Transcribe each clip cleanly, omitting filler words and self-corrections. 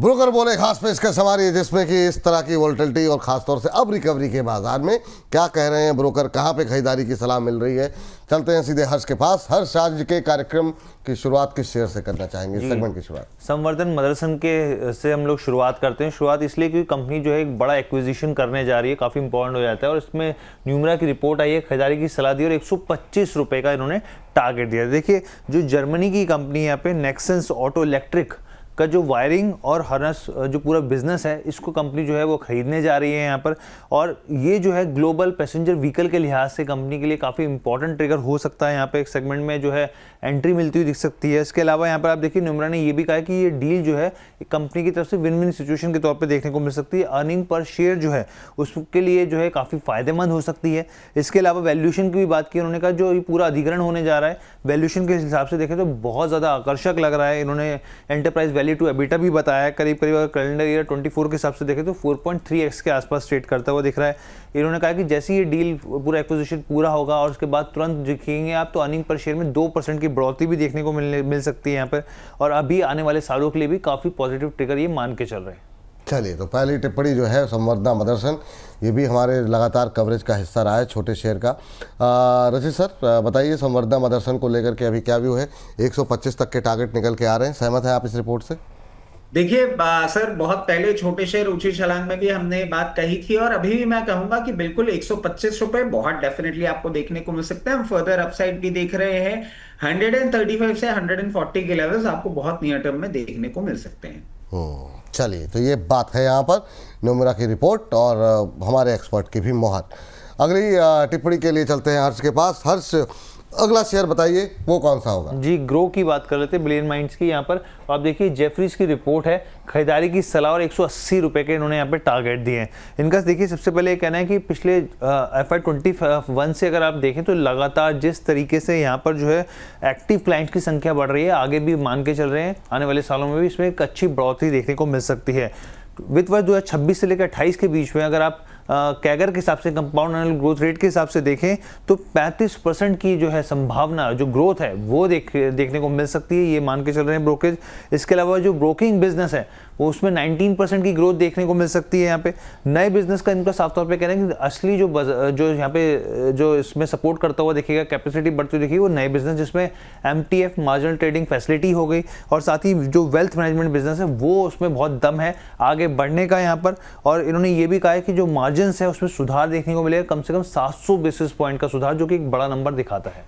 Broker बोले खास पेशकश हमारी है जिसमें कि इस तरह की वोलेटिलिटी और खासतौर से अब रिकवरी के बाजार में क्या कह रहे हैं ब्रोकर, कहां पे खरीदारी की सलाह मिल रही है। चलते हैं सीधे हर्ष के पास। हर्ष, आज के कार्यक्रम की शुरुआत किस शेयर से करना चाहेंगे? सेगमेंट की शुरुआत संवर्धन मदरसन के से हम लोग शुरुआत करते हैं। शुरुआत इसलिए क्योंकि कंपनी जो है एक बड़ा एक्विजिशन करने जा रही है, काफ़ी इंपॉर्टेंट हो जाता है और इसमें न्यूमरा की रिपोर्ट आई है, खरीदारी की सलाह दी और 125 रुपये का इन्होंने टारगेट दिया। देखिए, जो जर्मनी की कंपनी यहाँ पे नेक्सेंस ऑटो इलेक्ट्रिक का जो वायरिंग और हार्नेस जो पूरा बिजनेस है, इसको कंपनी जो है वो खरीदने जा रही है यहाँ पर। और ये जो है ग्लोबल पैसेंजर व्हीकल के लिहाज से कंपनी के लिए काफ़ी इंपॉर्टेंट ट्रिगर हो सकता है। यहाँ पे एक सेगमेंट में जो है एंट्री मिलती हुई दिख सकती है। इसके अलावा यहाँ पर आप देखिए, न्यूमरा ने ये भी कहा कि ये डील जो है कंपनी की तरफ से विन विन सिचुएशन के तौर पे देखने को मिल सकती है। अर्निंग पर शेयर जो है उसके लिए जो है काफ़ी फायदेमंद हो सकती है। इसके अलावा वैल्यूएशन की भी बात की उन्होंने कहा, जो ये पूरा अधिग्रहण होने जा रहा है वैल्यूएशन के हिसाब से देखें तो बहुत ज़्यादा आकर्षक लग रहा है। इन्होंने एंटरप्राइज वैल्यू टू एबिटा भी बताया, करीब करीब अगर कैलेंडर ईयर 24 के हिसाब से देखें तो 4.3x के आसपास ट्रेड करता हुआ दिख रहा है। इन्होंने कहा कि जैसे ये डील पूरा एक्विजिशन पूरा होगा और उसके बाद तुरंत दिखेंगे आप तो अर्निंग पर शेयर में 2% की बढ़ोतरी भी देखने को मिल सकती है यहाँ पर। और अभी आने वाले सालों के लिए भी काफ़ी पॉजिटिव ट्रिगर ये मान के चल रहे हैं। चलिए, तो पहली टिप्पणी जो है संवर्धना मदरसन, ये भी हमारे लगातार कवरेज का हिस्सा रहा है छोटे शेयर का। रचित सर, बताइए संवर्धना मदरसन को लेकर के अभी क्या व्यू है? 125 तक के टारगेट निकल के आ रहे हैं, सहमत है आप इस रिपोर्ट से? देखिए सर, बहुत पहले छोटे शेयर ऊंची छलांग में भी हमने बात कही थी और अभी भी मैं कहूंगा कि बिल्कुल 125 रुपए बहुत डेफिनेटली आपको देखने को मिल सकते हैं। हम फर्दर अपसाइड भी देख रहे हैं। 135 से 140 के लेवल्स आपको बहुत नियर टर्म में देखने को मिल सकते हैं। चलिए, तो ये बात है यहाँ पर न्यूमरा की रिपोर्ट और हमारे एक्सपर्ट की भी मोहर। अगली टिप्पणी के लिए चलते हैं हर्ष के पास। हर्ष, अगला शेयर बताइए वो कौन सा होगा? जी, ग्रो की बात कर लेते हैं, ब्रिलियंट माइंड्स की। यहाँ पर आप देखिए जेफरीज की रिपोर्ट है, खरीदारी की सलाह और 180 रुपये के इन्होंने यहाँ पे टारगेट दिए हैं। इनका देखिए सबसे पहले ये कहना है कि पिछले FY21 से अगर आप देखें तो लगातार जिस तरीके से यहाँ पर जो है एक्टिव क्लाइंट्स की संख्या बढ़ रही है, आगे भी मान के चल रहे हैं आने वाले सालों में भी इसमें एक अच्छी बढ़ोतरी देखने को मिल सकती है। वित्त वर्ष 2026 से लेकर 28 के बीच में अगर आप कैगर के हिसाब से, कंपाउंड एनुअल ग्रोथ रेट के हिसाब से देखें तो 35% की जो है संभावना, जो ग्रोथ है वो देखने को मिल सकती है, ये मान के चल रहे हैं ब्रोकरेज। इसके अलावा जो ब्रोकिंग बिजनेस है वो उसमें 19% की ग्रोथ देखने को मिल सकती है। यहाँ पे नए बिजनेस का इनका साफ तौर पे कह रहे हैं कि असली जो यहाँ पे जो इसमें सपोर्ट करता हुआ दिखेगा, कैपेसिटी बढ़ती हुई दिखेगी, वो नए बिजनेस जिसमें MTF मार्जिनल ट्रेडिंग फैसिलिटी हो गई और साथ ही जो वेल्थ मैनेजमेंट बिजनेस है वो उसमें बहुत दम है आगे बढ़ने का यहाँ पर। और इन्होंने ये भी कहा है कि जो मार्जिन है उसमें सुधार देखने को मिलेगा, कम से कम 700 बेसिस पॉइंट का सुधार, जो कि एक बड़ा नंबर दिखाता है।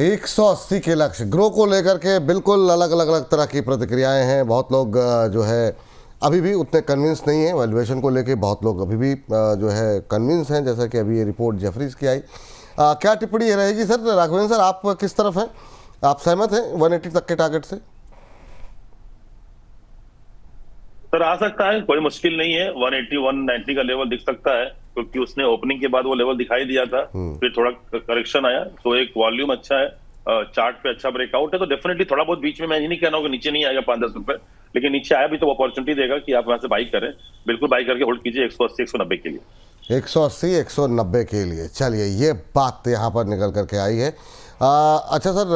180 के लक्ष्य ग्रो को लेकर के बिल्कुल अलग अलग तरह की प्रतिक्रियाएं हैं। बहुत लोग जो है अभी भी उतने कन्विंस नहीं है वैल्यूएशन को लेके, बहुत लोग अभी भी जो है कन्विंस हैं, जैसा कि अभी ये रिपोर्ट जेफरीज की आई। क्या टिप्पणी रहेगी सर? राघवेंद्र सर, आप किस तरफ हैं? आप सहमत हैं 180 तक के टारगेट से? सर, आ सकता है, कोई मुश्किल नहीं है। 180 190 का लेवल दिख सकता है क्योंकि उसने ओपनिंग के बाद वो लेवल दिखाई दिया था, फिर थोड़ा करेक्शन आया, तो एक वॉल्यूम अच्छा है, चार्ट पे अच्छा ब्रेकआउट है, तो डेफिनेटली थोड़ा बहुत बीच में, मैं ये नहीं कह रहा हूँ कि नीचे नहीं आएगा 5-10 रुपए, लेकिन नीचे आया भी तो अपॉर्चुनिटी देगा कि आप वहां से बाई करें। बिल्कुल बाई करके होल्ड कीजिए 180 190 के लिए। 180 190 के लिए। चलिए, ये बात यहाँ पर निकल करके आई है। अच्छा सर,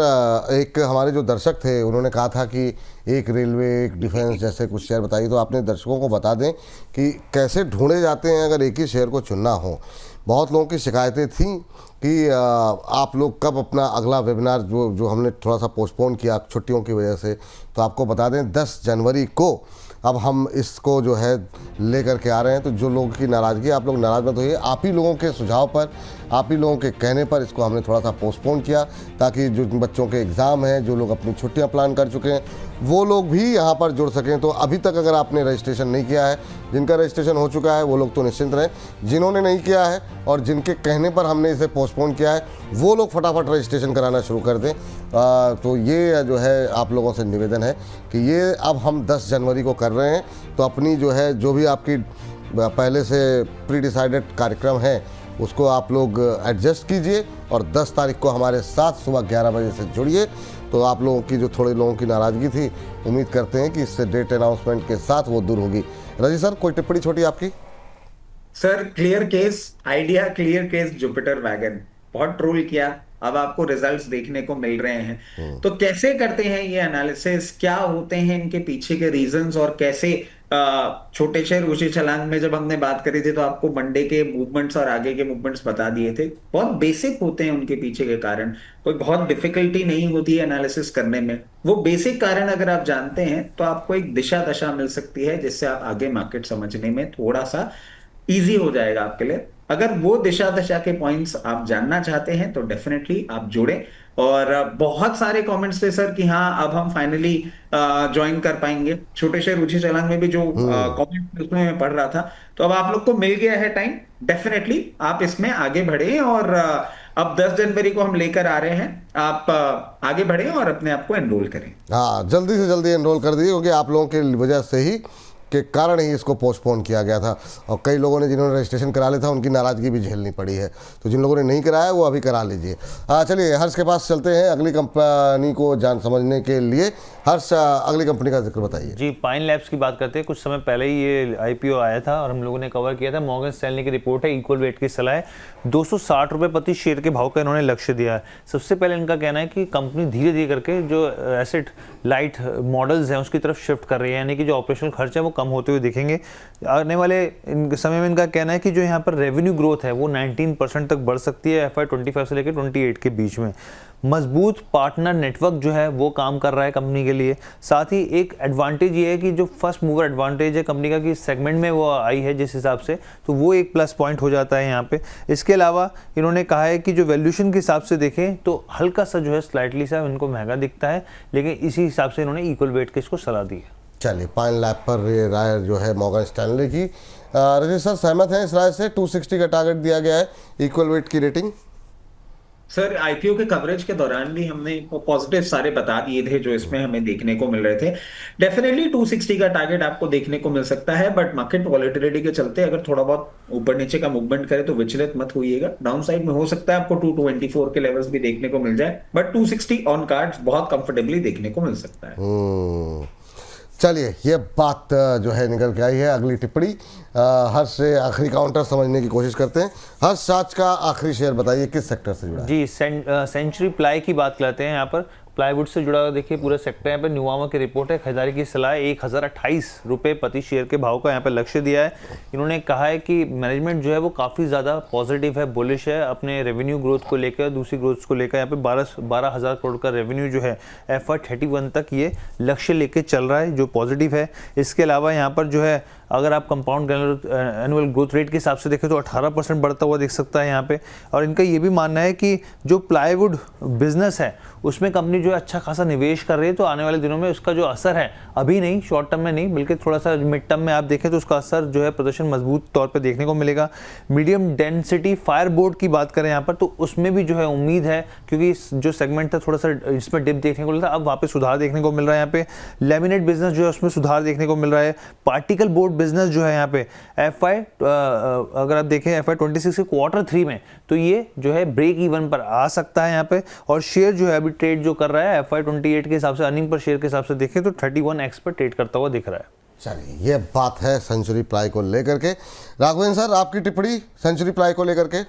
एक हमारे जो दर्शक थे उन्होंने कहा था कि एक रेलवे, एक डिफेंस जैसे कुछ शेयर बताइए, तो आपने दर्शकों को बता दें कि कैसे ढूंढे जाते हैं अगर एक ही शेयर को चुनना हो। बहुत लोगों की शिकायतें थी कि आप लोग कब अपना अगला वेबिनार जो हमने थोड़ा सा पोस्टपोन किया छुट्टियों की वजह से, तो आपको बता दें 10 जनवरी को अब हम इसको जो है लेकर के आ रहे हैं। तो जो लोगों की नाराज़गी, आप लोग नाराज़ मत होइए, आप ही लोगों के सुझाव पर, आप ही लोगों के कहने पर इसको हमने थोड़ा सा पोस्टपोन किया ताकि जो बच्चों के एग्ज़ाम हैं, जो लोग अपनी छुट्टियां प्लान कर चुके हैं, वो लोग भी यहाँ पर जुड़ सकें। तो अभी तक अगर आपने रजिस्ट्रेशन नहीं किया है, जिनका रजिस्ट्रेशन हो चुका है वो लोग तो निश्चिंत रहें, जिन्होंने नहीं किया है और जिनके कहने पर हमने इसे पोस्टपोन किया है वो लोग फटाफट रजिस्ट्रेशन कराना शुरू कर दें। तो ये जो है आप लोगों से निवेदन है कि ये अब हम 10 जनवरी को कर रहे हैं, तो अपनी जो है जो भी आपकी पहले से प्री डिसाइडेड कार्यक्रम है उसको आप लोग एडजस्ट कीजिए और 10 तारीख को हमारे साथ सुबह 11 बजे से जुड़िए। तो आप लोगों की जो थोड़े लोगों की नाराज़गी थी, उम्मीद करते हैं कि इससे डेट अनाउंसमेंट के साथ वो दूर होगी। रजी सर, कोई टिप्पणी छोटी आपकी? Sir, clear case idea, clear case Jupiter wagon, बहुत ट्रोल किया, अब आपको रिजल्ट्स देखने को मिल रहे हैं। तो कैसे करते हैं ये एनालिसिस, क्या होते हैं इनके पीछे के रीजंस, और कैसे छोटे शेयर ऊंची छलांग में जब हमने बात करी थी तो आपको मंडे के मूवमेंट्स और आगे के मूवमेंट्स बता दिए थे। बहुत बेसिक होते हैं उनके पीछे के कारण, कोई बहुत डिफिकल्टी नहीं होती है एनालिसिस करने में। वो बेसिक कारण अगर आप जानते हैं तो आपको एक दिशा दशा मिल सकती है, जिससे आप आगे मार्केट समझने में थोड़ा सा इजी हो जाएगा आपके लिए। अगर वो दिशा दशा के पॉइंट्स आप जानना चाहते हैं तो डेफिनेटली आप जुड़े। और बहुत सारे कमेंट्स थे सर कि हाँ अब हम फाइनली ज्वाइन कर पाएंगे। छोटे शेयर ऊंची छलांग में भी जो कमेंट उसमें मैं पढ़ रहा था, तो अब आप लोग को मिल गया है टाइम, डेफिनेटली आप इसमें आगे बढ़े। और अब 10 जनवरी को हम लेकर आ रहे हैं, आप आगे बढ़े और अपने आप को एनरोल करें। हाँ, जल्दी से जल्दी एनरोल कर दिए, क्योंकि आप लोगों की वजह से ही के कारण ही इसको पोस्टपोन किया गया था। और कई लोगों ने जिन्होंने रजिस्ट्रेशन करा लिया था उनकी नाराज़गी भी झेलनी पड़ी है। तो जिन लोगों ने नहीं कराया वो अभी करा लीजिए। चलिए हर्ष के पास चलते हैं अगली कंपनी को जान समझने के लिए। हर्ष, अगली कंपनी का जिक्र बताइए। जी, पाइन लैब्स की बात करते हैं। कुछ समय पहले ही ये आईपीओ आया था और हम लोगों ने कवर किया था। मॉर्गन स्टैनली की रिपोर्ट है, इक्वल वेट की सलाह है, 260 रुपये प्रति शेयर के भाव का इन्होंने लक्ष्य दिया है। सबसे पहले इनका कहना है कि कंपनी धीरे धीरे करके जो एसेट लाइट मॉडल्स हैं उसकी तरफ शिफ्ट कर रही है, यानी कि जो ऑपरेशनल खर्च है वो कम होते हुए दिखेंगे आने वाले समय में। इनका कहना है कि जो यहाँ पर रेवेन्यू ग्रोथ है वो 19% तक बढ़ सकती है FY 25 से लेकर 28 के बीच में। मजबूत पार्टनर नेटवर्क जो है वो काम कर रहा है कंपनी के लिए। साथ ही एक एडवांटेज ये है कि जो फर्स्ट मूवर एडवांटेज है कंपनी का कि सेगमेंट में वो आई है जिस हिसाब से, तो वो एक प्लस पॉइंट हो जाता है यहाँ पे। इसके अलावा इन्होंने कहा है कि जो वैल्यूएशन के हिसाब से देखें तो हल्का सा जो है स्लाइटली सा इनको महंगा दिखता है, लेकिन इसी हिसाब से इन्होंने इक्वल वेट के इसको सलाह दी है। चलिए, पाइन लैब पर ये राय जो है मॉर्गन स्टैनली की। रजनीश सर सहमत हैं इस राय से? 260 का टारगेट दिया गया है, इक्वल वेट की रेटिंग। सर आईपीओ के कवरेज के दौरान भी हमने पॉजिटिव सारे बता दिए थे जो इसमें हमें देखने को मिल रहे थे। डेफिनेटली 260 का टारगेट आपको देखने को मिल सकता है, बट मार्केट वॉलेटिलिटी के चलते अगर थोड़ा बहुत ऊपर नीचे का मूवमेंट करे तो विचलित मत होइएगा। डाउन साइड में हो सकता है आपको 224 के लेवल्स भी देखने को मिल जाए, बट 260 ऑन कार्ड्स बहुत कंफर्टेबली देखने को मिल सकता है। चलिए, ये बात जो है निकल के आई है। अगली टिप्पणी हर्ष से आखिरी काउंटर समझने की कोशिश करते हैं। हर्ष, आज का आखिरी शेयर बताइए किस सेक्टर से जुड़ा है? जी, सेंचुरी प्लाई की बात करते हैं। यहाँ पर प्लाईवुड से जुड़ा देखिए पूरा सेक्टर। यहाँ पर न्यूवामा की रिपोर्ट है, खरीदारी की सलाह 1028 रुपये प्रति शेयर के भाव का यहाँ पर लक्ष्य दिया है। इन्होंने कहा है कि मैनेजमेंट जो है वो काफ़ी ज़्यादा पॉजिटिव है, बुलिश है अपने रेवेन्यू ग्रोथ को लेकर, दूसरी ग्रोथ को लेकर। यहाँ पे 12,000 करोड़ का रेवेन्यू जो है FY 31 तक ये लक्ष्य लेके चल रहा है, जो पॉजिटिव है। इसके अलावा यहाँ पर जो है अगर आप कंपाउंड एनुअल ग्रोथ रेट के हिसाब से देखें तो 18% बढ़ता हुआ दिख सकता है यहाँ पे। और इनका ये भी मानना है कि जो प्लाईवुड बिजनेस है उसमें कंपनी जो है अच्छा खासा निवेश कर रही है, तो आने वाले दिनों में उसका जो असर है, अभी नहीं, शॉर्ट टर्म में नहीं, बल्कि थोड़ा सा मिड टर्म में आप देखें तो उसका असर जो है प्रदर्शन मजबूत तौर पर देखने को मिलेगा। मीडियम डेंसिटी फायर बोर्ड की बात करें यहाँ पर, तो उसमें भी जो है उम्मीद है, क्योंकि जो सेगमेंट था थोड़ा सा इसमें डिप देखने को मिला था, अब वहाँ पे सुधार देखने को मिल रहा है। यहाँ पे लैमिनेट बिजनेस जो है उसमें सुधार देखने को मिल रहा है। पार्टिकल बोर्ड बिजनेस जो है यहाँ पे अगर आप देखें FY 26 के Q3 में, तो ये जो है ब्रेक इवन पर आ सकता है यहाँ पे। और शेयर जो है अभी ट्रेड जो कर रहा है FY 28 के हिसाब से, अर्निंग पर शेयर के हिसाब से देखें तो 31x पर ट्रेड करता हुआ दिख रहा है। चलिए, ये बात है सेंचुरी प्लाई को लेकर के। राघवेंद्र सर, आपकी टिप्पणी सेंचुरी प्लाई को लेकर के?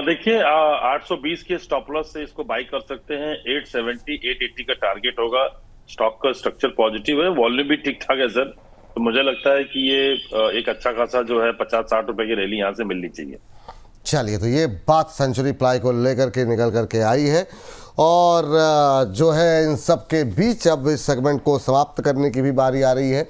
देखिए 820 के स्टॉप लॉस से इसको बाई कर सकते हैं। 870 880 का टारगेट होगा। स्टॉक का स्ट्रक्चर पॉजिटिव है, वॉल्यूम भी ठीक ठाक है सर। तो मुझे लगता है कि ये एक अच्छा खासा जो है 50-60 रुपए की रैली यहाँ से मिलनी चाहिए। चलिए, तो ये बात सेंचुरी प्लाई को लेकर के निकल करके आई है। और जो है इन सब के बीच अब इस सेगमेंट को समाप्त करने की भी बारी आ रही है।